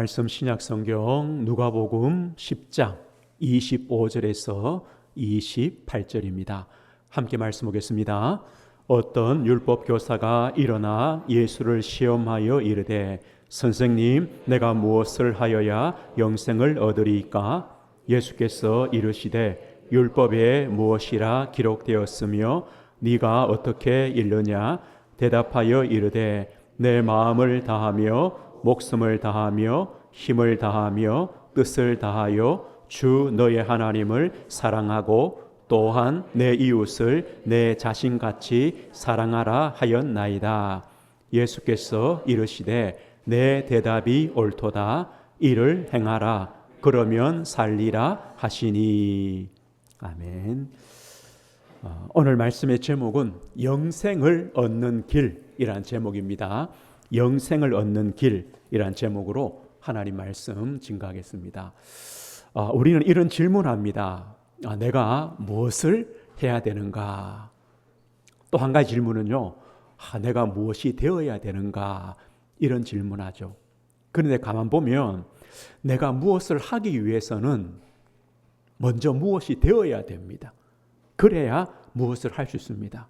말씀 신약성경 누가복음 10장 25절에서 28절입니다. 함께 말씀 보겠습니다. 어떤 율법 교사가 일어나 예수를 시험하여 이르되 선생님, 내가 무엇을 하여야 영생을 얻으리이까? 예수께서 이르시되 율법에 무엇이라 기록되었으며 네가 어떻게 읽느냐? 대답하여 이르되 내 마음을 다하며 목숨을 다하며 힘을 다하며 뜻을 다하여 주 너의 하나님을 사랑하고 또한 내 이웃을 내 자신같이 사랑하라 하였나이다. 예수께서 이르시되 내 대답이 옳도다. 이를 행하라. 그러면 살리라 하시니. 아멘. 오늘 말씀의 제목은 영생을 얻는 길이란 제목입니다. 영생을 얻는 길이란 제목으로 하나님 말씀 증거하겠습니다. 우리는 이런 질문합니다. 내가 무엇을 해야 되는가? 또 한 가지 질문은요, 내가 무엇이 되어야 되는가? 이런 질문하죠. 그런데 가만 보면 내가 무엇을 하기 위해서는 먼저 무엇이 되어야 됩니다. 그래야 무엇을 할 수 있습니다.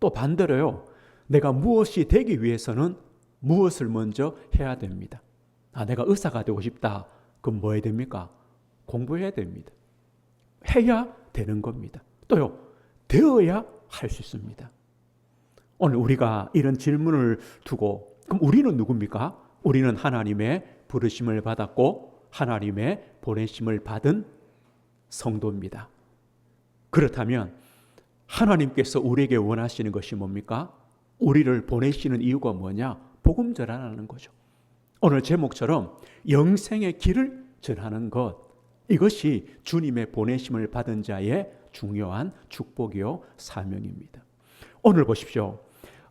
또 반대로요, 내가 무엇이 되기 위해서는 무엇을 먼저 해야 됩니다. 내가 의사가 되고 싶다. 그럼 뭐 해야 됩니까? 공부해야 됩니다. 해야 되는 겁니다. 또요, 되어야 할 수 있습니다. 오늘 우리가 이런 질문을 두고, 그럼 우리는 누굽니까? 우리는 하나님의 부르심을 받았고 하나님의 보내심을 받은 성도입니다. 그렇다면 하나님께서 우리에게 원하시는 것이 뭡니까? 우리를 보내시는 이유가 뭐냐? 복음 전하는 거죠. 오늘 제목처럼 영생의 길을 전하는 것, 이것이 주님의 보내심을 받은 자의 중요한 축복이요 사명입니다. 오늘 보십시오.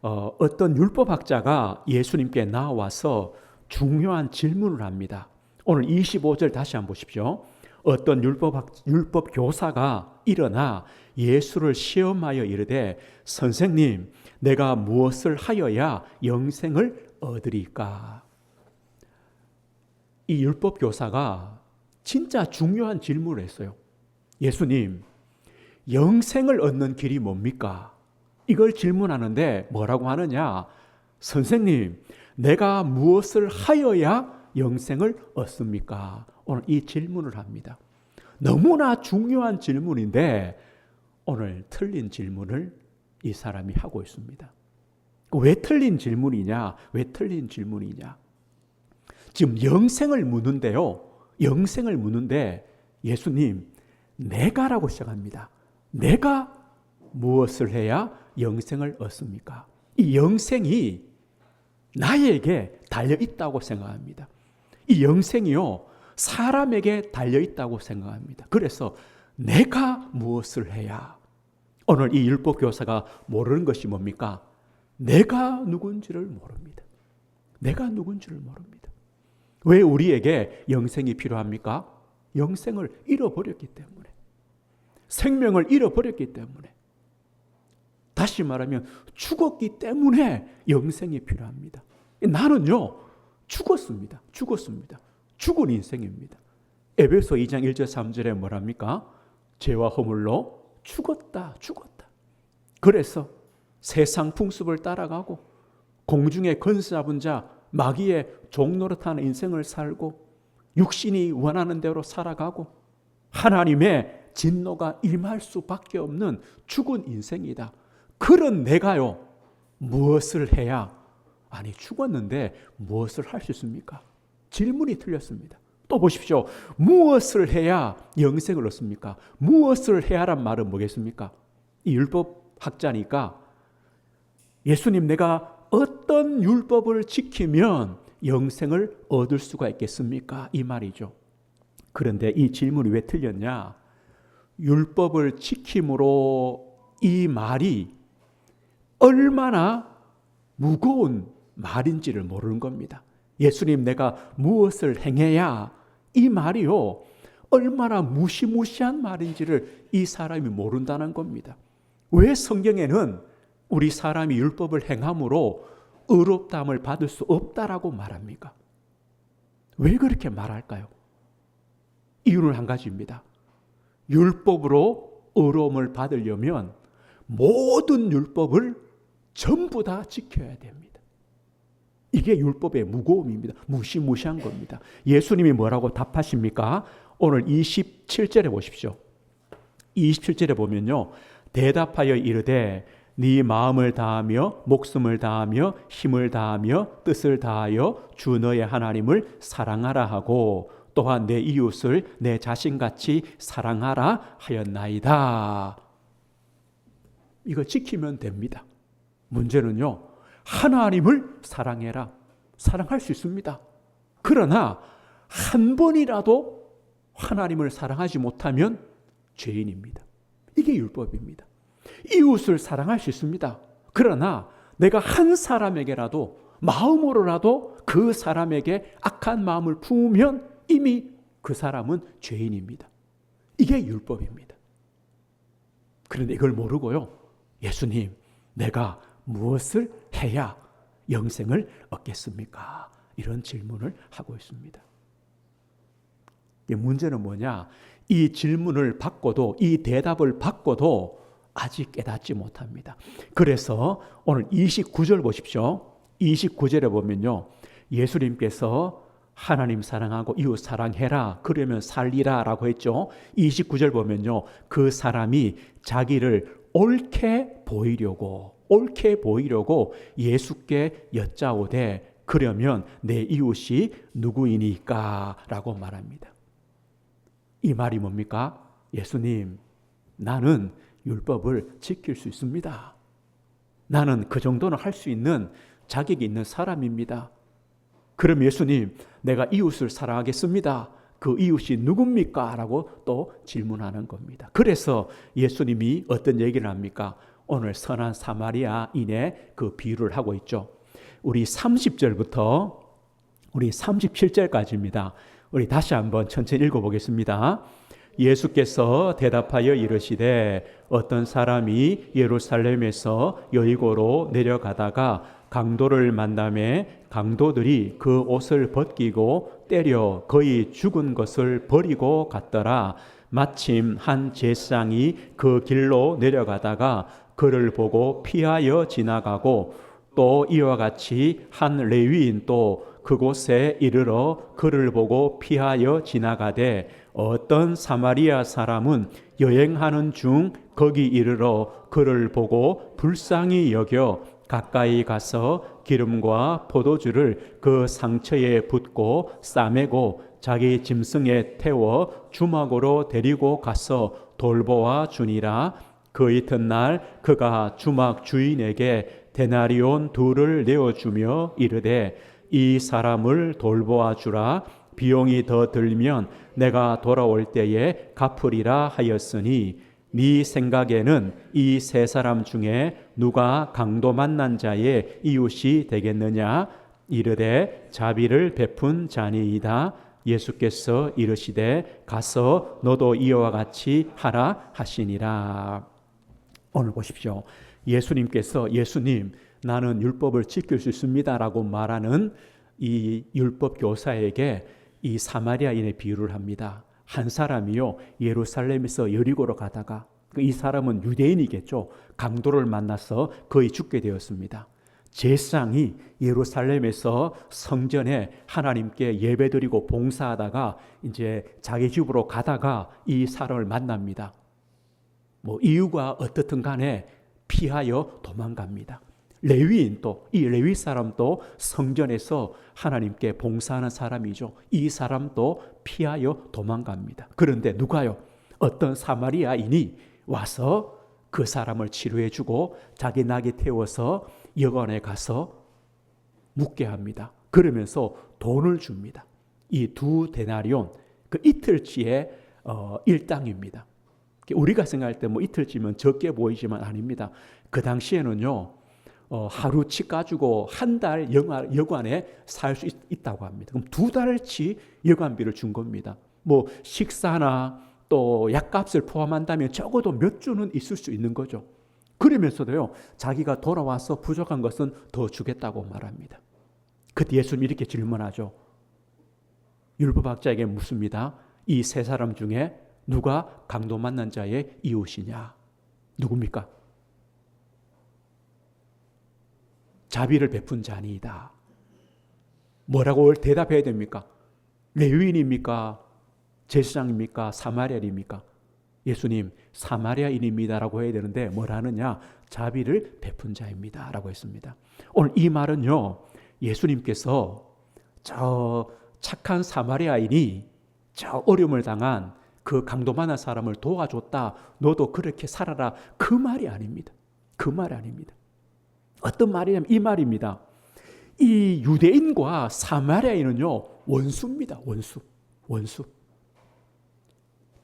어떤 율법학자가 예수님께 나와서 중요한 질문을 합니다. 오늘 25절 다시 한번 보십시오. 어떤 율법 교사가 일어나 예수를 시험하여 이르되 선생님, 내가 무엇을 하여야 영생을 얻으리까? 이 율법 교사가 진짜 중요한 질문을 했어요. 예수님, 영생을 얻는 길이 뭡니까? 이걸 질문하는데 뭐라고 하느냐? 선생님, 내가 무엇을 하여야 영생을 얻습니까? 오늘 이 질문을 합니다. 너무나 중요한 질문인데 오늘 틀린 질문을 이 사람이 하고 있습니다. 왜 틀린 질문이냐? 왜 틀린 질문이냐? 지금 영생을 묻는데요. 영생을 묻는데 예수님, 내가라고 시작합니다. 내가 무엇을 해야 영생을 얻습니까? 이 영생이 나에게 달려있다고 생각합니다. 이 영생이요, 사람에게 달려있다고 생각합니다. 그래서 내가 무엇을 해야? 오늘 이 율법 교사가 모르는 것이 뭡니까? 내가 누군지를 모릅니다. 내가 누군지를 모릅니다. 왜 우리에게 영생이 필요합니까? 영생을 잃어버렸기 때문에. 생명을 잃어버렸기 때문에. 다시 말하면 죽었기 때문에 영생이 필요합니다. 나는요, 죽었습니다. 죽은 인생입니다. 에베소 2장 1절 3절에 뭐랍니까? 죄와 허물로 죽었다. 그래서 세상 풍습을 따라가고 공중에 건스 잡은 자 마귀의 종노릇하는 인생을 살고 육신이 원하는 대로 살아가고 하나님의 진노가 임할 수밖에 없는 죽은 인생이다. 그런 내가요, 무엇을 해야, 죽었는데 무엇을 할 수 있습니까? 질문이 틀렸습니다. 또 보십시오. 무엇을 해야 영생을 얻습니까? 무엇을 해야란 말은 뭐겠습니까? 이 율법학자니까 예수님, 내가 어떤 율법을 지키면 영생을 얻을 수가 있겠습니까? 이 말이죠. 그런데 이 질문이 왜 틀렸냐? 율법을 지킴으로 이 말이 얼마나 무거운 말인지를 모르는 겁니다. 예수님, 내가 무엇을 행해야, 이 말이요, 얼마나 무시무시한 말인지를 이 사람이 모른다는 겁니다. 왜 성경에는 우리 사람이 율법을 행함으로 의롭다함을 받을 수 없다라고 말합니까? 왜 그렇게 말할까요? 이유는 한 가지입니다. 율법으로 의로움을 받으려면 모든 율법을 전부 다 지켜야 됩니다. 이게 율법의 무거움입니다. 무시무시한 겁니다. 예수님이 뭐라고 답하십니까? 오늘 27절에 보십시오. 27절에 보면요. 대답하여 이르되 네 마음을 다하며 목숨을 다하며 힘을 다하며 뜻을 다하여 주 너의 하나님을 사랑하라 하고 또한 내 이웃을 내 자신같이 사랑하라 하였나이다. 이거 지키면 됩니다. 문제는요. 하나님을 사랑해라. 사랑할 수 있습니다. 그러나 한 번이라도 하나님을 사랑하지 못하면 죄인입니다. 이게 율법입니다. 이웃을 사랑할 수 있습니다. 그러나 내가 한 사람에게라도 마음으로라도 그 사람에게 악한 마음을 품으면 이미 그 사람은 죄인입니다. 이게 율법입니다. 그런데 이걸 모르고요. 예수님, 내가 무엇을 해야 영생을 얻겠습니까? 이런 질문을 하고 있습니다. 문제는 뭐냐? 이 질문을 받고도, 이 대답을 받고도 아직 깨닫지 못합니다. 그래서 오늘 29절 보십시오. 29절에 보면요. 예수님께서 하나님 사랑하고 이웃 사랑해라. 그러면 살리라 라고 했죠. 29절 보면요. 그 사람이 자기를 옳게 보이려고 예수께 여짜오되 그러면 내 이웃이 누구이니까? 라고 말합니다. 이 말이 뭡니까? 예수님, 나는 율법을 지킬 수 있습니다. 나는 그 정도는 할 수 있는 자격이 있는 사람입니다. 그럼 예수님, 내가 이웃을 사랑하겠습니다. 그 이웃이 누굽니까? 라고 또 질문하는 겁니다. 그래서 예수님이 어떤 얘기를 합니까? 오늘 선한 사마리아인의 그 비유를 하고 있죠. 우리 30절부터 우리 37절까지입니다. 우리 다시 한번 천천히 읽어보겠습니다. 예수께서 대답하여 이르시되 어떤 사람이 예루살렘에서 여리고로 내려가다가 강도를 만나매 강도들이 그 옷을 벗기고 때려 거의 죽은 것을 버리고 갔더라. 마침 한 제사장이 그 길로 내려가다가 그를 보고 피하여 지나가고 또 이와 같이 한 레위인도 그곳에 이르러 그를 보고 피하여 지나가되 어떤 사마리아 사람은 여행하는 중 거기 이르러 그를 보고 불쌍히 여겨 가까이 가서 기름과 포도주를 그 상처에 붓고 싸매고 자기 짐승에 태워 주막으로 데리고 가서 돌보아 주니라. 그 이튿날 그가 주막 주인에게 데나리온 둘을 내어주며 이르되 이 사람을 돌보아 주라. 비용이 더 들면 내가 돌아올 때에 갚으리라 하였으니 네 생각에는 이 세 사람 중에 누가 강도 만난 자의 이웃이 되겠느냐? 이르되 자비를 베푼 자니이다. 예수께서 이르시되 가서 너도 이와 같이 하라 하시니라. 오늘 보십시오. 예수님, 나는 율법을 지킬 수 있습니다 라고 말하는 이 율법 교사에게 이 사마리아인의 비유를 합니다. 한 사람이요 예루살렘에서 여리고로 가다가 이 사람은 유대인이겠죠. 강도를 만나서 거의 죽게 되었습니다. 제사장이 예루살렘에서 성전에 하나님께 예배드리고 봉사하다가 이제 자기 집으로 가다가 이 사람을 만납니다. 이유가 어떻든 간에 피하여 도망갑니다. 레위인도, 이 레위 사람도 성전에서 하나님께 봉사하는 사람이죠. 이 사람도 피하여 도망갑니다. 그런데 누가요? 어떤 사마리아인이 와서 그 사람을 치료해주고 자기 낙에 태워서 여관에 가서 묵게 합니다. 그러면서 돈을 줍니다. 이 두 데나리온, 그 이틀치의 일당입니다. 우리가 생각할 때 이틀치면 적게 보이지만 아닙니다. 그 당시에는요, 하루치 가지고 한 달 여관에 살 수 있다고 합니다. 그럼 두 달치 여관비를 준 겁니다. 식사나 또 약값을 포함한다면 적어도 몇 주는 있을 수 있는 거죠. 그러면서도요, 자기가 돌아와서 부족한 것은 더 주겠다고 말합니다. 그때 예수님이 이렇게 질문하죠. 율법학자에게 묻습니다. 이 세 사람 중에 누가 강도 만난 자의 이웃이냐? 누굽니까? 자비를 베푼 자니이다. 뭐라고 대답해야 됩니까? 레위인입니까? 제사장입니까? 사마리아인입니까? 예수님, 사마리아인입니다라고 해야 되는데 뭐라 하느냐? 자비를 베푼 자입니다 라고 했습니다. 오늘 이 말은요, 예수님께서 저 착한 사마리아인이 저 어려움을 당한 그 강도 만난 사람을 도와줬다, 너도 그렇게 살아라, 그 말이 아닙니다. 그 말이 아닙니다. 어떤 말이냐면 이 말입니다. 이 유대인과 사마리아인은요, 원수입니다. 원수.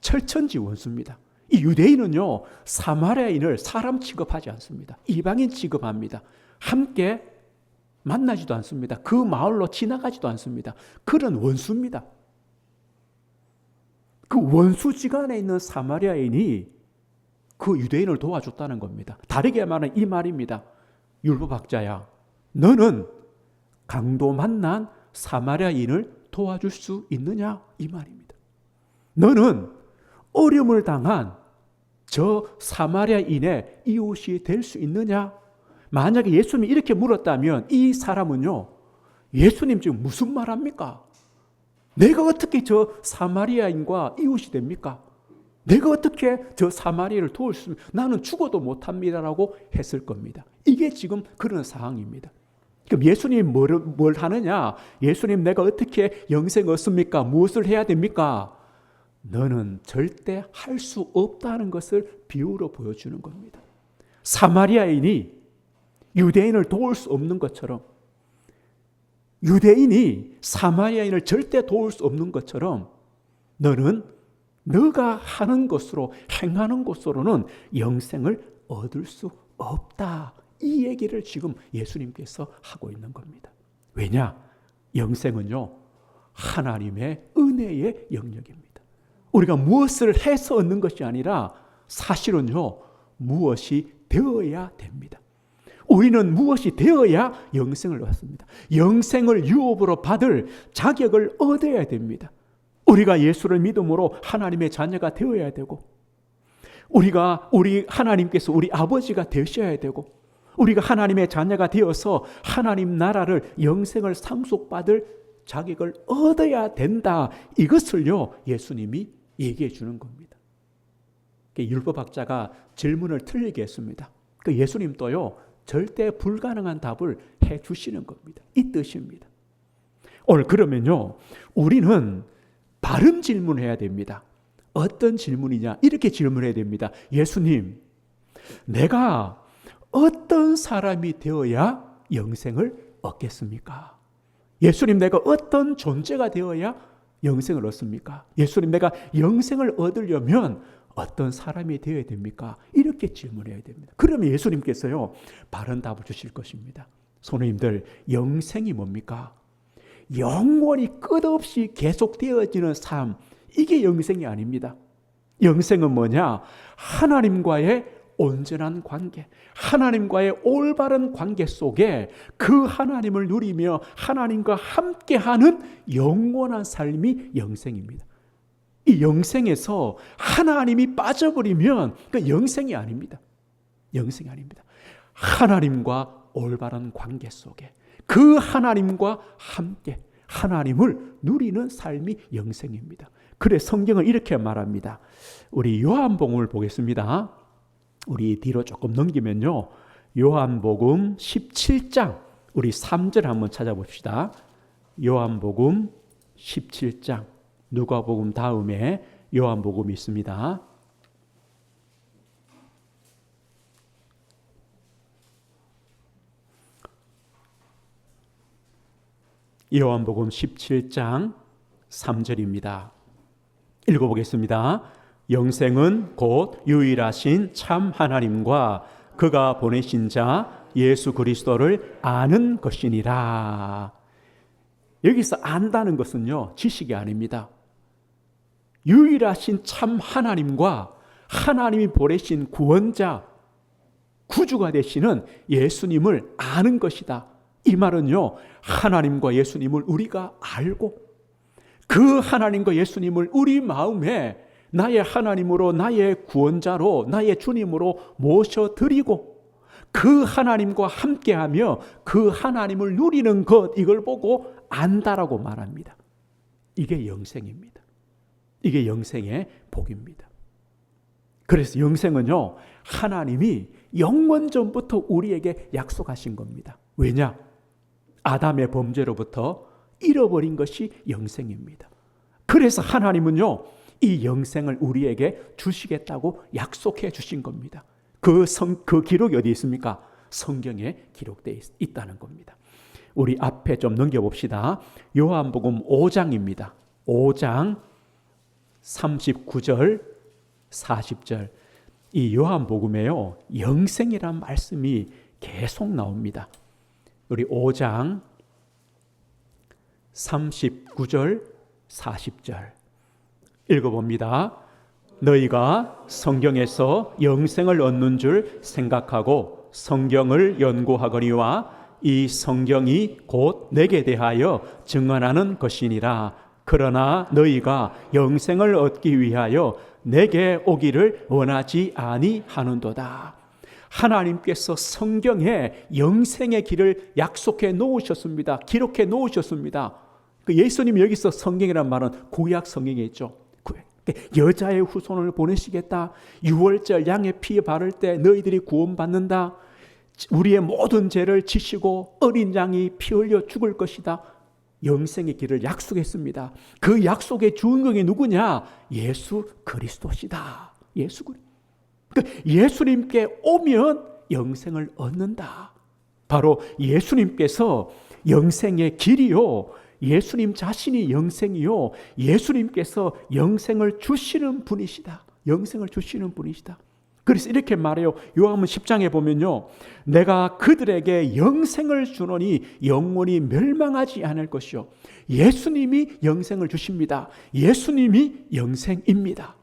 철천지 원수입니다. 이 유대인은요, 사마리아인을 사람 취급하지 않습니다. 이방인 취급합니다. 함께 만나지도 않습니다. 그 마을로 지나가지도 않습니다. 그런 원수입니다. 그 원수지간에 있는 사마리아인이 그 유대인을 도와줬다는 겁니다. 다르게 말하면 이 말입니다. 율법학자야, 너는 강도 만난 사마리아인을 도와줄 수 있느냐? 이 말입니다. 너는 어려움을 당한 저 사마리아인의 이웃이 될 수 있느냐? 만약에 예수님이 이렇게 물었다면 이 사람은요, 예수님 지금 무슨 말 합니까? 내가 어떻게 저 사마리아인과 이웃이 됩니까? 내가 어떻게 저 사마리아를 도울 수, 나는 죽어도 못합니다라고 했을 겁니다. 이게 지금 그런 상황입니다. 그럼 예수님 뭘 하느냐? 예수님, 내가 어떻게 영생 얻습니까? 무엇을 해야 됩니까? 너는 절대 할 수 없다는 것을 비유로 보여주는 겁니다. 사마리아인이 유대인을 도울 수 없는 것처럼, 유대인이 사마리아인을 절대 도울 수 없는 것처럼, 너는 너가 하는 것으로, 행하는 것으로는 영생을 얻을 수 없다. 이 얘기를 지금 예수님께서 하고 있는 겁니다. 왜냐? 영생은요, 하나님의 은혜의 영역입니다. 우리가 무엇을 해서 얻는 것이 아니라 사실은요, 무엇이 되어야 됩니다. 우리는 무엇이 되어야 영생을 얻습니다. 영생을 유업으로 받을 자격을 얻어야 됩니다. 우리가 예수를 믿음으로 하나님의 자녀가 되어야 되고, 우리 하나님께서 우리 아버지가 되셔야 되고, 우리가 하나님의 자녀가 되어서 하나님 나라를, 영생을 상속받을 자격을 얻어야 된다. 이것을요, 예수님이 얘기해 주는 겁니다. 율법학자가 질문을 틀리게 했습니다. 예수님도요, 절대 불가능한 답을 해 주시는 겁니다. 이 뜻입니다. 오늘 그러면요, 우리는 바른 질문을 해야 됩니다. 어떤 질문이냐? 이렇게 질문해야 됩니다. 예수님, 내가 어떤 사람이 되어야 영생을 얻겠습니까? 예수님, 내가 어떤 존재가 되어야 영생을 얻습니까? 예수님, 내가 영생을 얻으려면 어떤 사람이 되어야 됩니까? 이렇게 질문해야 됩니다. 그러면 예수님께서요, 바른 답을 주실 것입니다. 성도님들, 영생이 뭡니까? 영원히 끝없이 계속되어지는 삶, 이게 영생이 아닙니다. 영생은 뭐냐? 하나님과의 온전한 관계, 하나님과의 올바른 관계 속에 그 하나님을 누리며 하나님과 함께하는 영원한 삶이 영생입니다. 이 영생에서 하나님이 빠져버리면 그 영생이 아닙니다. 영생이 아닙니다. 하나님과 올바른 관계 속에 그 하나님과 함께 하나님을 누리는 삶이 영생입니다. 그래 성경은 이렇게 말합니다. 우리 요한복음을 보겠습니다. 우리 뒤로 조금 넘기면요, 요한복음 17장 우리 3절 한번 찾아봅시다. 요한복음 17장, 누가복음 다음에 요한복음이 있습니다. 요한복음 17장 3절입니다. 읽어보겠습니다. 영생은 곧 유일하신 참 하나님과 그가 보내신 자 예수 그리스도를 아는 것이니라. 여기서 안다는 것은요, 지식이 아닙니다. 유일하신 참 하나님과 하나님이 보내신 구원자, 구주가 되시는 예수님을 아는 것이다. 이 말은요, 하나님과 예수님을 우리가 알고 그 하나님과 예수님을 우리 마음에 나의 하나님으로, 나의 구원자로, 나의 주님으로 모셔드리고 그 하나님과 함께하며 그 하나님을 누리는 것, 이걸 보고 안다라고 말합니다. 이게 영생입니다. 이게 영생의 복입니다. 그래서 영생은요, 하나님이 영원 전부터 우리에게 약속하신 겁니다. 왜냐? 아담의 범죄로부터 잃어버린 것이 영생입니다. 그래서 하나님은요, 이 영생을 우리에게 주시겠다고 약속해 주신 겁니다. 그 기록이 어디 있습니까? 성경에 기록되어 있다는 겁니다. 우리 앞에 좀 넘겨봅시다. 요한복음 5장입니다. 5장 39절 40절. 이 요한복음에요, 영생이란 말씀이 계속 나옵니다. 우리 5장 39절 40절 읽어봅니다. 너희가 성경에서 영생을 얻는 줄 생각하고 성경을 연구하거니와 이 성경이 곧 내게 대하여 증언하는 것이니라. 그러나 너희가 영생을 얻기 위하여 내게 오기를 원하지 아니하는도다. 하나님께서 성경에 영생의 길을 약속해 놓으셨습니다. 기록해 놓으셨습니다. 그 예수님이 여기서 성경이란 말은 구약 성경에 있죠. 여자의 후손을 보내시겠다. 유월절 양의 피 바를 때 너희들이 구원받는다. 우리의 모든 죄를 지시고 어린 양이 피 흘려 죽을 것이다. 영생의 길을 약속했습니다. 그 약속의 주인공이 누구냐? 예수 그리스도시다. 예수 그리스도. 예수님께 오면 영생을 얻는다. 바로 예수님께서 영생의 길이요, 예수님 자신이 영생이요, 예수님께서 영생을 주시는 분이시다. 영생을 주시는 분이시다. 그래서 이렇게 말해요. 요한복음 10장에 보면요, 내가 그들에게 영생을 주노니 영원히 멸망하지 않을 것이요. 예수님이 영생을 주십니다. 예수님이 영생입니다.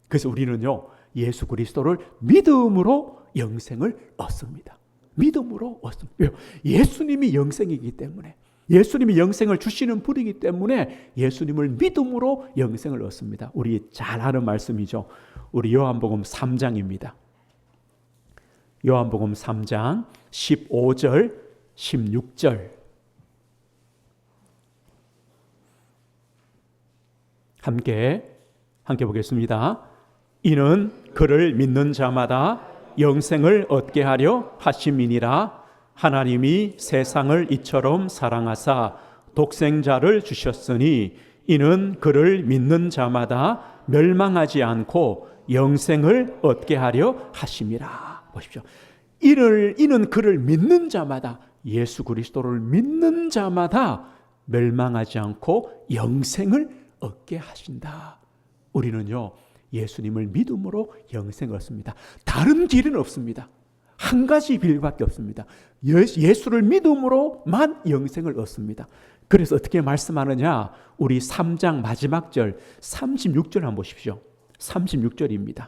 그래서 우리는요, 예수 그리스도를 믿음으로 영생을 얻습니다. 믿음으로 얻습니다. 예수님이 영생이기 때문에, 예수님이 영생을 주시는 분이기 때문에 예수님을 믿음으로 영생을 얻습니다. 우리 잘 아는 말씀이죠. 우리 요한복음 3장입니다. 요한복음 3장 15절 16절 함께 보겠습니다. 이는 그를 믿는 자마다 영생을 얻게 하려 하심이니라. 하나님이 세상을 이처럼 사랑하사 독생자를 주셨으니 이는 그를 믿는 자마다 멸망하지 않고 영생을 얻게 하려 하심이라. 보십시오. 이는 그를 믿는 자마다, 예수 그리스도를 믿는 자마다 멸망하지 않고 영생을 얻게 하신다. 우리는요, 예수님을 믿음으로 영생을 얻습니다. 다른 길은 없습니다. 한 가지 길밖에 없습니다. 예수를 믿음으로만 영생을 얻습니다. 그래서 어떻게 말씀하느냐? 우리 3장 마지막 절 36절 한번 보십시오. 36절입니다.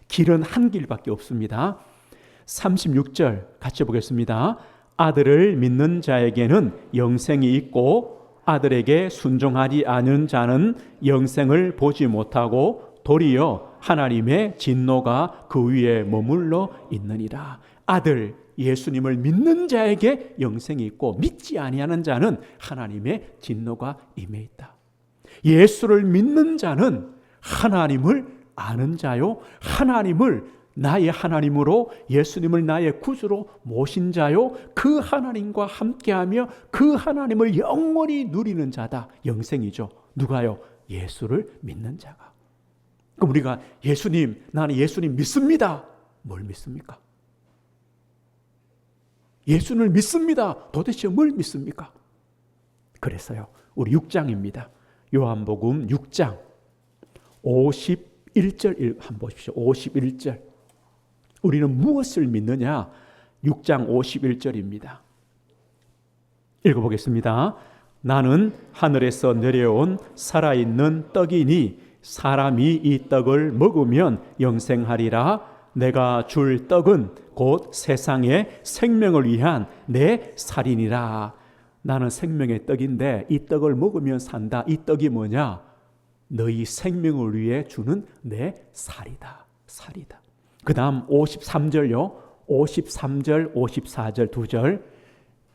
길은 한 길밖에 없습니다. 36절 같이 보겠습니다. 아들을 믿는 자에게는 영생이 있고 아들에게 순종하지 않은 자는 영생을 보지 못하고 도리어 하나님의 진노가 그 위에 머물러 있느니라. 아들 예수님을 믿는 자에게 영생이 있고 믿지 아니하는 자는 하나님의 진노가 임해 있다. 예수를 믿는 자는 하나님을 아는 자요, 하나님을 나의 하나님으로, 예수님을 나의 구주로 모신 자요, 그 하나님과 함께하며 그 하나님을 영원히 누리는 자다. 영생이죠. 누가요? 예수를 믿는 자가. 그럼 우리가 예수님, 나는 예수님 믿습니다. 뭘 믿습니까? 예수를 믿습니다. 도대체 뭘 믿습니까? 그래서요, 우리 6장입니다. 요한복음 6장 51절 한번 보십시오. 51절. 우리는 무엇을 믿느냐? 6장 51절입니다. 읽어보겠습니다. 나는 하늘에서 내려온 살아있는 떡이니 사람이 이 떡을 먹으면 영생하리라. 내가 줄 떡은 곧 세상의 생명을 위한 내 살이니라. 나는 생명의 떡인데 이 떡을 먹으면 산다. 이 떡이 뭐냐? 너희 생명을 위해 주는 내 살이다. 살이다. 그 다음 53절요. 53절, 54절 두 절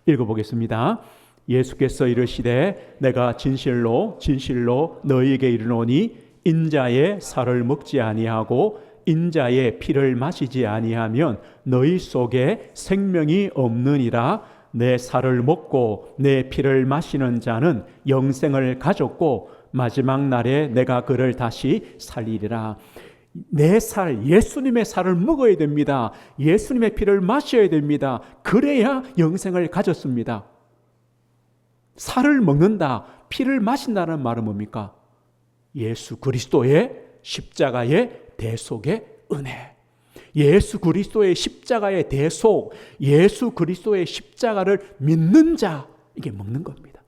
읽어보겠습니다. 예수께서 이르시되 내가 진실로 진실로 너희에게 이르노니 인자의 살을 먹지 아니하고 인자의 피를 마시지 아니하면 너희 속에 생명이 없느니라. 내 살을 먹고 내 피를 마시는 자는 영생을 가졌고 마지막 날에 내가 그를 다시 살리리라. 내 살, 예수님의 살을 먹어야 됩니다. 예수님의 피를 마셔야 됩니다. 그래야 영생을 가졌습니다. 살을 먹는다, 피를 마신다는 말은 뭡니까? 예수 그리스도의 십자가의 대속의 은혜. 예수 그리스도의 십자가의 대속, 예수 그리스도의 십자가를 믿는 자, 이게 먹는 겁니다.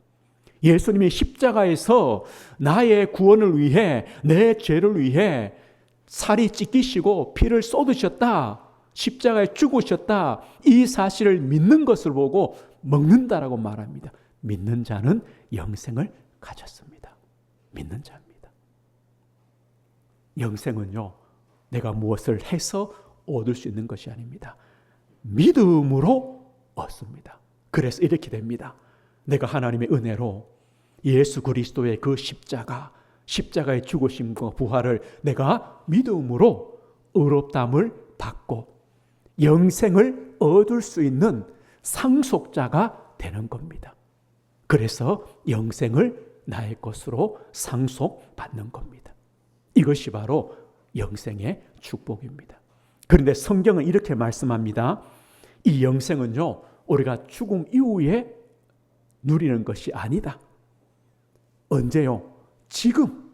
예수님이 십자가에서 나의 구원을 위해, 내 죄를 위해 살이 찢기시고 피를 쏟으셨다, 십자가에 죽으셨다, 이 사실을 믿는 것을 보고 먹는다라고 말합니다. 믿는 자는 영생을 가졌습니다. 믿는 자입니다. 영생은요, 내가 무엇을 해서 얻을 수 있는 것이 아닙니다. 믿음으로 얻습니다. 그래서 이렇게 됩니다. 내가 하나님의 은혜로 예수 그리스도의 그 십자가의 죽으심과 부활을 내가 믿음으로 의롭다함을 받고 영생을 얻을 수 있는 상속자가 되는 겁니다. 그래서 영생을 나의 것으로 상속받는 겁니다. 이것이 바로 영생의 축복입니다. 그런데 성경은 이렇게 말씀합니다. 이 영생은요, 우리가 죽음 이후에 누리는 것이 아니다. 언제요? 지금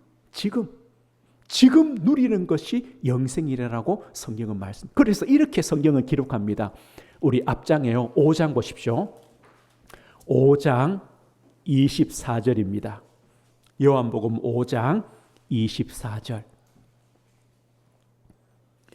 누리는 것이 영생이라고 성경은 말씀. 그래서 이렇게 성경은 기록합니다. 우리 앞장에요. 5장 보십시오. 5장 24절입니다. 요한복음 5장 24절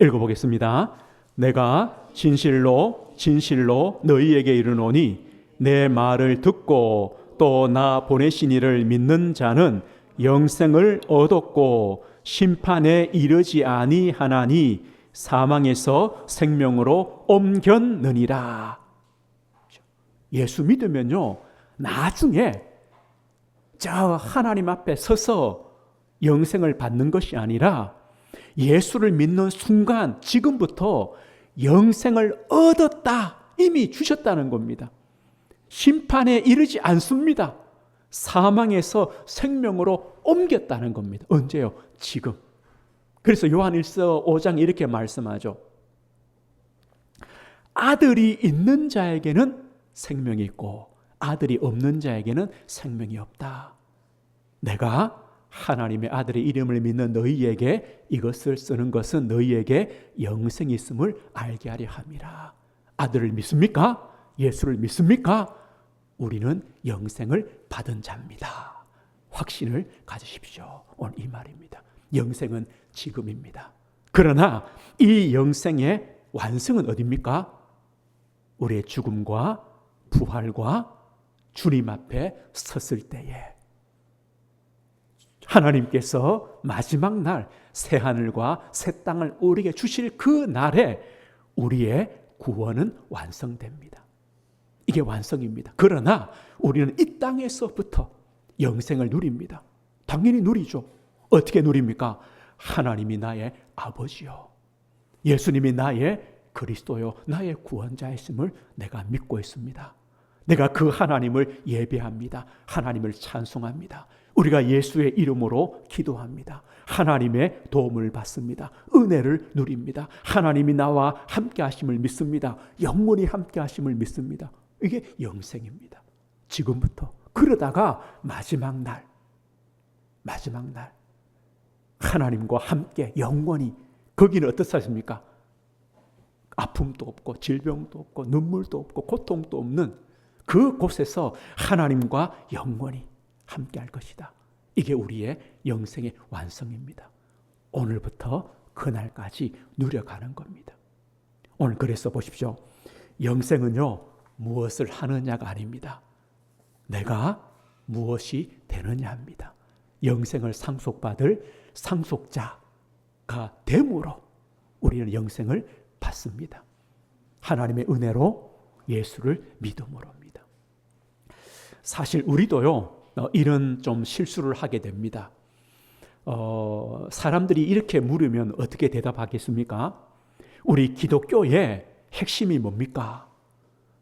읽어보겠습니다. 내가 진실로 진실로 너희에게 이르노니 내 말을 듣고 또 나 보내신 이를 믿는 자는 영생을 얻었고 심판에 이르지 아니하나니 사망에서 생명으로 옮겼느니라. 예수 믿으면요, 나중에 저 하나님 앞에 서서 영생을 받는 것이 아니라 예수를 믿는 순간 지금부터 영생을 얻었다, 이미 주셨다는 겁니다. 심판에 이르지 않습니다. 사망에서 생명으로 옮겼다는 겁니다. 언제요? 지금. 그래서 요한일서 5장 이렇게 말씀하죠. 아들이 있는 자에게는 생명이 있고 아들이 없는 자에게는 생명이 없다. 내가 하나님의 아들의 이름을 믿는 너희에게 이것을 쓰는 것은 너희에게 영생이 있음을 알게 하려 함이라. 아들을 믿습니까? 예수를 믿습니까? 우리는 영생을 받은 자입니다. 확신을 가지십시오. 오늘 이 말입니다. 영생은 지금입니다. 그러나 이 영생의 완성은 어디입니까? 우리의 죽음과 부활과 주님 앞에 섰을 때에 하나님께서 마지막 날 새하늘과 새 땅을 우리에게 주실 그 날에 우리의 구원은 완성됩니다. 이게 완성입니다. 그러나 우리는 이 땅에서부터 영생을 누립니다. 당연히 누리죠. 어떻게 누립니까? 하나님이 나의 아버지요, 예수님이 나의 그리스도요, 나의 구원자이심을 내가 믿고 있습니다. 내가 그 하나님을 예배합니다. 하나님을 찬송합니다. 우리가 예수의 이름으로 기도합니다. 하나님의 도움을 받습니다. 은혜를 누립니다. 하나님이 나와 함께 하심을 믿습니다. 영원히 함께 하심을 믿습니다. 이게 영생입니다. 지금부터. 그러다가 마지막 날 하나님과 함께 영원히, 거기는 어떻습니까? 아픔도 없고 질병도 없고 눈물도 없고 고통도 없는 그 곳에서 하나님과 영원히 함께 할 것이다. 이게 우리의 영생의 완성입니다. 오늘부터 그날까지 누려가는 겁니다. 오늘 그래서 보십시오. 영생은요, 무엇을 하느냐가 아닙니다. 내가 무엇이 되느냐입니다. 영생을 상속받을 상속자가 됨으로 우리는 영생을 받습니다. 하나님의 은혜로 예수를 믿음으로입니다. 사실 우리도요, 이런 좀 실수를 하게 됩니다. 사람들이 이렇게 물으면 어떻게 대답하겠습니까? 우리 기독교의 핵심이 뭡니까?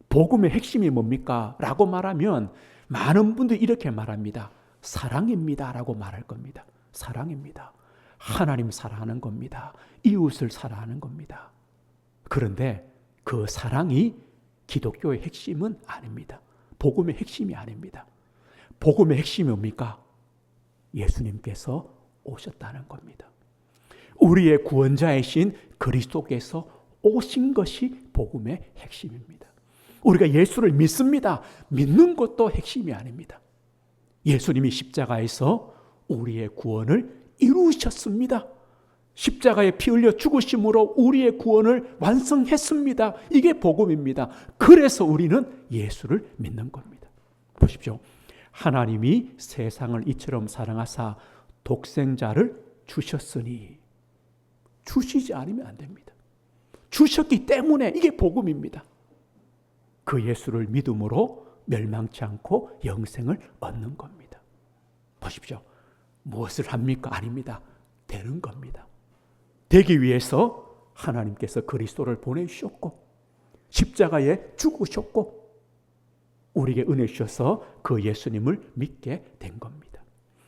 복음의 핵심이 뭡니까? 라고 말하면 많은 분들이 이렇게 말합니다. 사랑입니다 라고 말할 겁니다. 사랑입니다. 하나님 사랑하는 겁니다. 이웃을 사랑하는 겁니다. 그런데 그 사랑이 기독교의 핵심은 아닙니다. 복음의 핵심이 아닙니다. 복음의 핵심이 뭡니까? 예수님께서 오셨다는 겁니다. 우리의 구원자이신 그리스도께서 오신 것이 복음의 핵심입니다. 우리가 예수를 믿습니다. 믿는 것도 핵심이 아닙니다. 예수님이 십자가에서 우리의 구원을 이루셨습니다. 십자가에 피 흘려 죽으심으로 우리의 구원을 완성했습니다. 이게 복음입니다. 그래서 우리는 예수를 믿는 겁니다. 보십시오. 하나님이 세상을 이처럼 사랑하사 독생자를 주셨으니, 주시지 않으면 안 됩니다. 주셨기 때문에 이게 복음입니다. 그 예수를 믿음으로 멸망치 않고 영생을 얻는 겁니다. 보십시오. 무엇을 합니까? 아닙니다. 되는 겁니다. 되기 위해서 하나님께서 그리스도를 보내주셨고 십자가에 죽으셨고 우리에게 은혜 주셔서 그 예수님을 믿게 된 겁니다.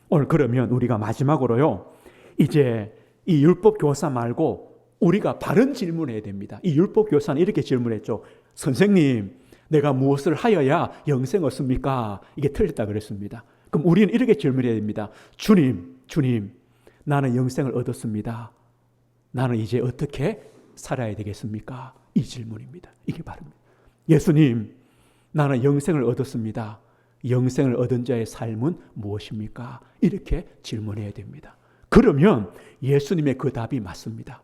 오늘 그러면 우리가 마지막으로요, 이제 이 율법 교사 말고 우리가 바른 질문을 해야 됩니다. 이 율법 교사는 이렇게 질문했죠. 선생님, 내가 무엇을 하여야 영생 얻습니까? 이게 틀렸다 그랬습니다. 그럼 우리는 이렇게 질문해야 됩니다. 주님, 나는 영생을 얻었습니다. 나는 이제 어떻게 살아야 되겠습니까? 이 질문입니다. 이게 바릅니다. 예수님, 나는 영생을 얻었습니다. 영생을 얻은 자의 삶은 무엇입니까? 이렇게 질문해야 됩니다. 그러면 예수님의 그 답이 맞습니다.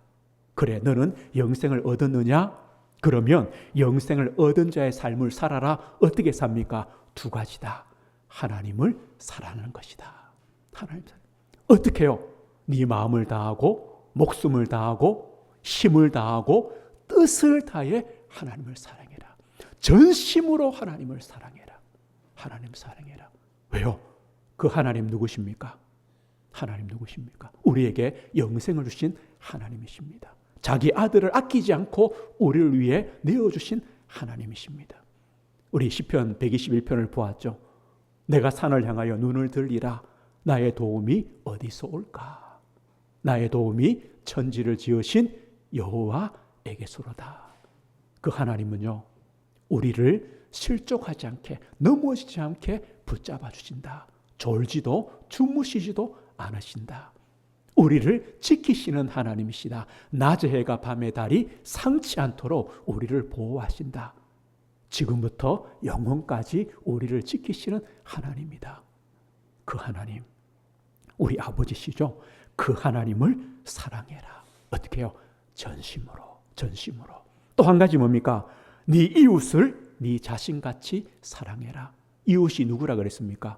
그래, 너는 영생을 얻었느냐? 그러면 영생을 얻은 자의 삶을 살아라. 어떻게 삽니까? 두 가지다. 하나님을 사랑하는 것이다. 하나님 사랑. 어떻게 해요? 네 마음을 다하고 목숨을 다하고 힘을 다하고 뜻을 다해 하나님을 사랑해라. 전심으로 하나님을 사랑해라. 하나님 사랑해라. 왜요? 그 하나님 누구십니까? 하나님 누구십니까? 우리에게 영생을 주신 하나님이십니다. 자기 아들을 아끼지 않고 우리를 위해 내어주신 하나님이십니다. 우리 시편 121편을 보았죠. 내가 산을 향하여 눈을 들리라. 나의 도움이 어디서 올까? 나의 도움이 천지를 지으신 여호와에게서로다. 그 하나님은요, 우리를 실족하지 않게, 넘어지지 않게 붙잡아 주신다. 졸지도 주무시지도 않으신다. 우리를 지키시는 하나님이시다. 낮의 해가 밤의 달이 상치 않도록 우리를 보호하신다. 지금부터 영원까지 우리를 지키시는 하나님이다. 그 하나님, 우리 아버지시죠? 그 하나님을 사랑해라. 어떻게 해요? 전심으로. 또 한 가지 뭡니까? 네 이웃을 네 자신같이 사랑해라. 이웃이 누구라 그랬습니까?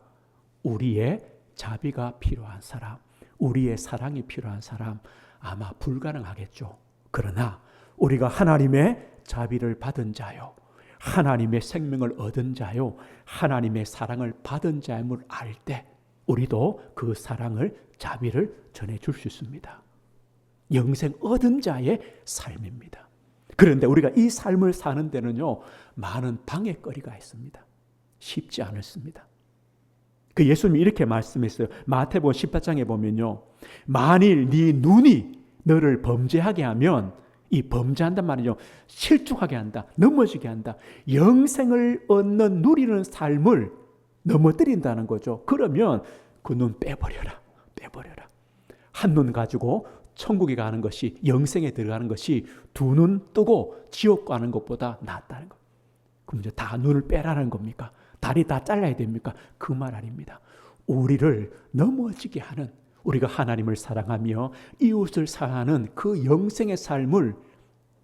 우리의 자비가 필요한 사람, 우리의 사랑이 필요한 사람. 아마 불가능하겠죠. 그러나 우리가 하나님의 자비를 받은 자요, 하나님의 생명을 얻은 자요, 하나님의 사랑을 받은 자임을 알 때 우리도 그 사랑을, 자비를 전해줄 수 있습니다. 영생 얻은 자의 삶입니다. 그런데 우리가 이 삶을 사는 데는요, 많은 방해거리가 있습니다. 쉽지 않습니다. 그 예수님이 이렇게 말씀했어요. 마태복음 18장에 보면요, 만일 네 눈이 너를 범죄하게 하면, 이 범죄한단 말이죠, 실족하게 한다, 넘어지게 한다, 영생을 얻는 누리는 삶을 넘어뜨린다는 거죠. 그러면 그 눈 빼버려라. 한 눈 가지고 천국에 가는 것이, 영생에 들어가는 것이 두 눈 뜨고 지옥 가는 것보다 낫다는 것. 그럼 이제 다 눈을 빼라는 겁니까? 다리 다 잘라야 됩니까? 그 말 아닙니다. 우리를 넘어지게 하는, 우리가 하나님을 사랑하며 이웃을 사랑하는 그 영생의 삶을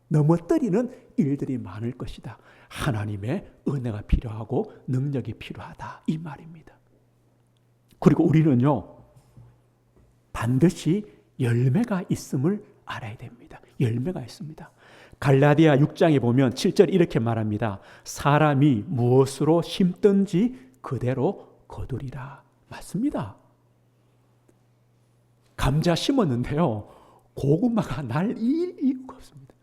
넘어뜨리는 일들이 많을 것이다. 하나님의 은혜가 필요하고 능력이 필요하다 이 말입니다. 그리고 우리는요 반드시 열매가 있음을 알아야 됩니다. 열매가 있습니다. 갈라디아 6장에 보면 7절 이렇게 말합니다. 사람이 무엇으로 심든지 그대로 거두리라. 맞습니다. 감자 심었는데요 고구마가 날 이유가 없습니다.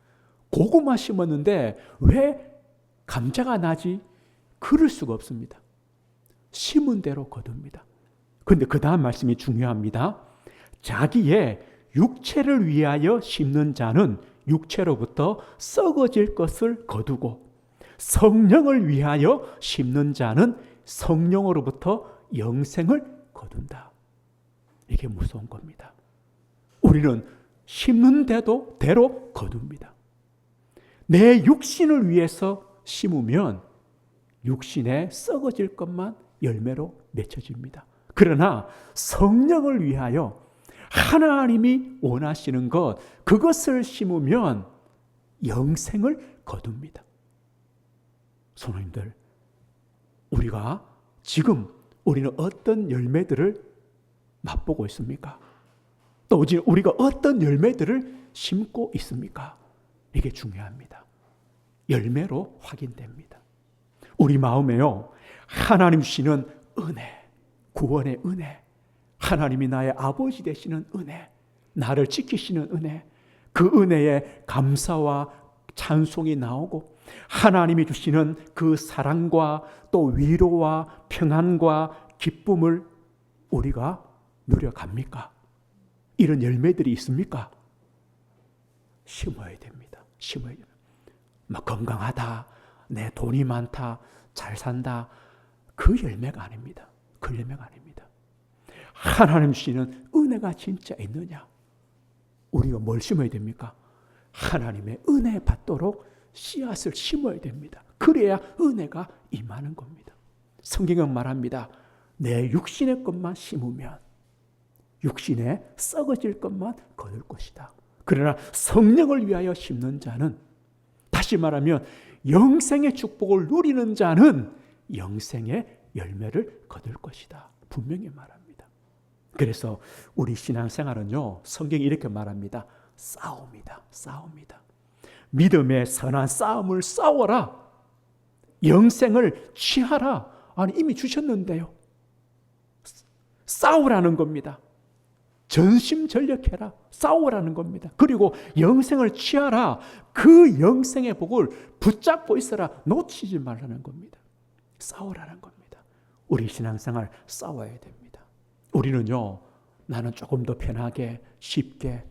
고구마 심었는데 왜 감자가 나지? 그럴 수가 없습니다. 심은 대로 거둡니다. 그런데 그 다음 말씀이 중요합니다. 자기의 육체를 위하여 심는 자는 육체로부터 썩어질 것을 거두고 성령을 위하여 심는 자는 성령으로부터 영생을 거둔다. 이게 무서운 겁니다. 우리는 심는 대로 거둡니다. 내 육신을 위해서 심으면 육신에 썩어질 것만 열매로 맺혀집니다. 그러나 성령을 위하여 하나님이 원하시는 것, 그것을 심으면 영생을 거둡니다. 성도님들, 우리가 지금 우리는 어떤 열매들을 맛보고 있습니까? 또 우리가 어떤 열매들을 심고 있습니까? 이게 중요합니다. 열매로 확인됩니다. 우리 마음에요 하나님 주시는 은혜, 구원의 은혜, 하나님이 나의 아버지 되시는 은혜, 나를 지키시는 은혜, 그 은혜에 감사와 찬송이 나오고 하나님이 주시는 그 사랑과 또 위로와 평안과 기쁨을 우리가 누려갑니까? 이런 열매들이 있습니까? 심어야 됩니다. 심어야 됩니다. 막 건강하다, 내 돈이 많다, 잘 산다, 그 열매가 아닙니다. 그 열매가 아닙니다. 하나님 주시는 은혜가 진짜 있느냐? 우리가 뭘 심어야 됩니까? 하나님의 은혜 받도록 씨앗을 심어야 됩니다. 그래야 은혜가 임하는 겁니다. 성경은 말합니다. 내 육신의 것만 심으면 육신에 썩어질 것만 거둘 것이다. 그러나 성령을 위하여 심는 자는, 다시 말하면 영생의 축복을 누리는 자는 영생의 열매를 거둘 것이다. 분명히 말합니다. 그래서 우리 신앙생활은요, 성경이 이렇게 말합니다. 싸웁니다. 믿음의 선한 싸움을 싸워라. 영생을 취하라. 아니, 이미 주셨는데요. 싸우라는 겁니다. 전심전력해라. 싸우라는 겁니다. 그리고 영생을 취하라. 그 영생의 복을 붙잡고 있어라. 놓치지 말라는 겁니다. 싸우라는 겁니다. 우리 신앙생활 싸워야 됩니다. 우리는요, 나는 조금 더 편하게, 쉽게,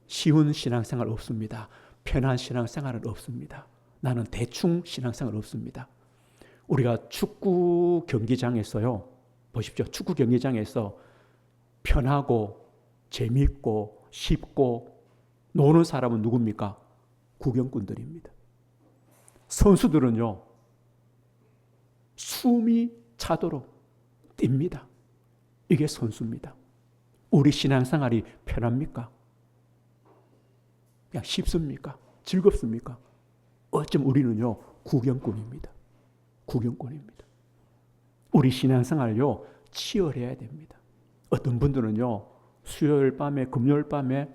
쉬운 신앙생활 없습니다. 편한 신앙생활은 없습니다. 나는 대충 신앙생활 없습니다. 우리가 축구 경기장에서요, 보십시오. 축구 경기장에서 편하고 재미있고 쉽고 노는 사람은 누굽니까? 구경꾼들입니다. 선수들은요, 숨이 차도록 뜁니다. 이게 선수입니다. 우리 신앙생활이 편합니까? 그냥 쉽습니까? 즐겁습니까? 어쩜 우리는요, 구경꾼입니다. 구경꾼입니다. 우리 신앙생활요, 치열해야 됩니다. 어떤 분들은요, 수요일 밤에, 금요일 밤에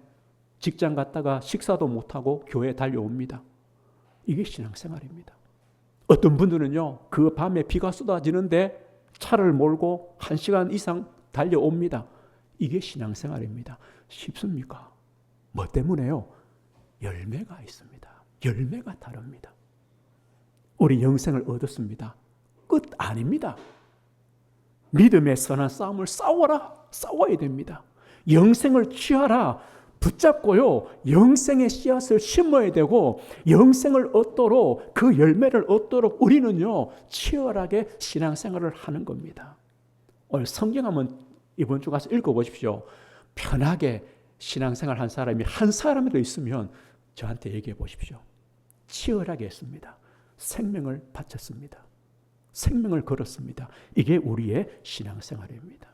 직장 갔다가 식사도 못하고 교회에 달려옵니다. 이게 신앙생활입니다. 어떤 분들은요, 그 밤에 비가 쏟아지는데 차를 몰고 1시간 이상 달려옵니다. 이게 신앙생활입니다. 쉽습니까? 뭐 때문에요? 열매가 있습니다. 열매가 다릅니다. 우리 영생을 얻었습니다. 끝 아닙니다. 믿음의 선한 싸움을 싸워야 됩니다. 영생을 취하라. 붙잡고요, 영생의 씨앗을 심어야 되고 영생을 얻도록, 그 열매를 얻도록 우리는요, 치열하게 신앙생활을 하는 겁니다. 오늘 성경 한번 이번 주 가서 읽어보십시오. 편하게 신앙생활 한 사람이 한 사람이라도 있으면 저한테 얘기해 보십시오. 치열하게 했습니다. 생명을 바쳤습니다. 생명을 걸었습니다. 이게 우리의 신앙생활입니다.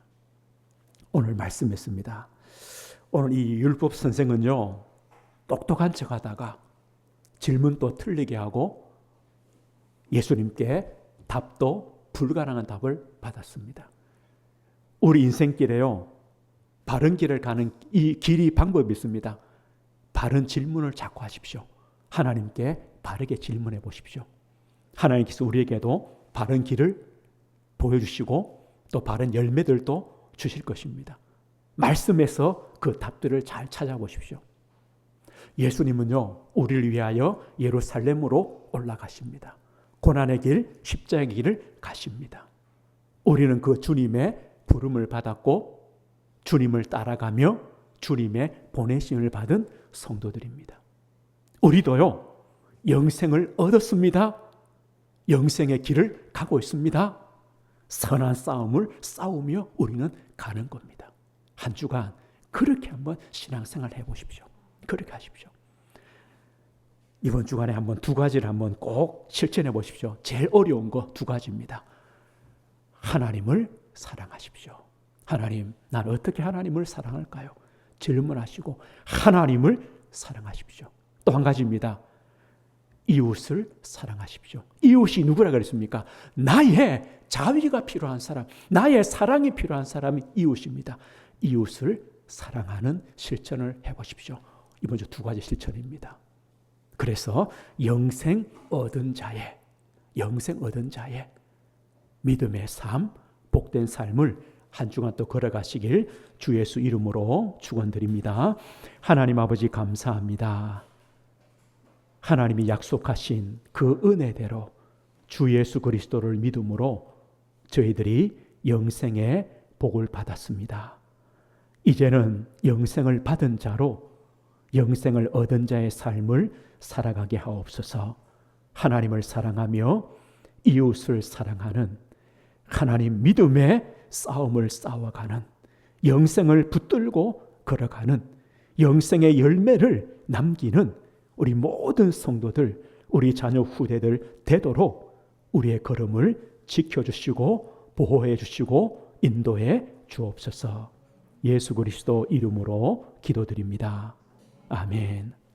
오늘 말씀했습니다. 오늘 이 율법 선생은요, 똑똑한 척 하다가 질문 또 틀리게 하고 예수님께 답도 불가능한 답을 받았습니다. 우리 인생길에요, 바른 길을 가는 이 길이 방법이 있습니다. 바른 질문을 자꾸 하십시오. 하나님께 바르게 질문해 보십시오. 하나님께서 우리에게도 바른 길을 보여주시고 또 바른 열매들도 주실 것입니다. 말씀에서 그 답들을 잘 찾아보십시오. 예수님은요, 우리를 위하여 예루살렘으로 올라가십니다. 고난의 길, 십자가의 길을 가십니다. 우리는 그 주님의 부름을 받았고 주님을 따라가며 주님의 보내심을 받은 성도들입니다. 우리도요, 영생을 얻었습니다. 영생의 길을 가고 있습니다. 선한 싸움을 싸우며 우리는 가는 겁니다. 한 주간 그렇게 한번 신앙생활 해보십시오. 그렇게 하십시오. 이번 주간에 한번 두 가지를 한번 꼭 실천해 보십시오. 제일 어려운 거 두 가지입니다. 하나님을 사랑하십시오. 하나님, 난 어떻게 하나님을 사랑할까요? 질문하시고 하나님을 사랑하십시오. 또 한 가지입니다. 이웃을 사랑하십시오. 이웃이 누구라 그랬습니까? 나의 자위가 필요한 사람, 나의 사랑이 필요한 사람이 이웃입니다. 이웃을 사랑하는 실천을 해보십시오. 이번 주 두 가지 실천입니다. 그래서 영생 얻은 자의 믿음의 삶, 복된 삶을 한 주간 또 걸어가시길 주 예수 이름으로 축원드립니다. 하나님 아버지 감사합니다. 하나님이 약속하신 그 은혜대로 주 예수 그리스도를 믿음으로 저희들이 영생의 복을 받았습니다. 이제는 영생을 받은 자로 영생을 얻은 자의 삶을 살아가게 하옵소서. 하나님을 사랑하며 이웃을 사랑하는 하나님 믿음의 싸움을 싸워가는 영생을 붙들고 걸어가는 영생의 열매를 남기는 우리 모든 성도들, 우리 자녀 후대들 되도록 우리의 걸음을 지켜주시고 보호해 주시고 인도해 주옵소서. 예수 그리스도 이름으로 기도드립니다. 아멘.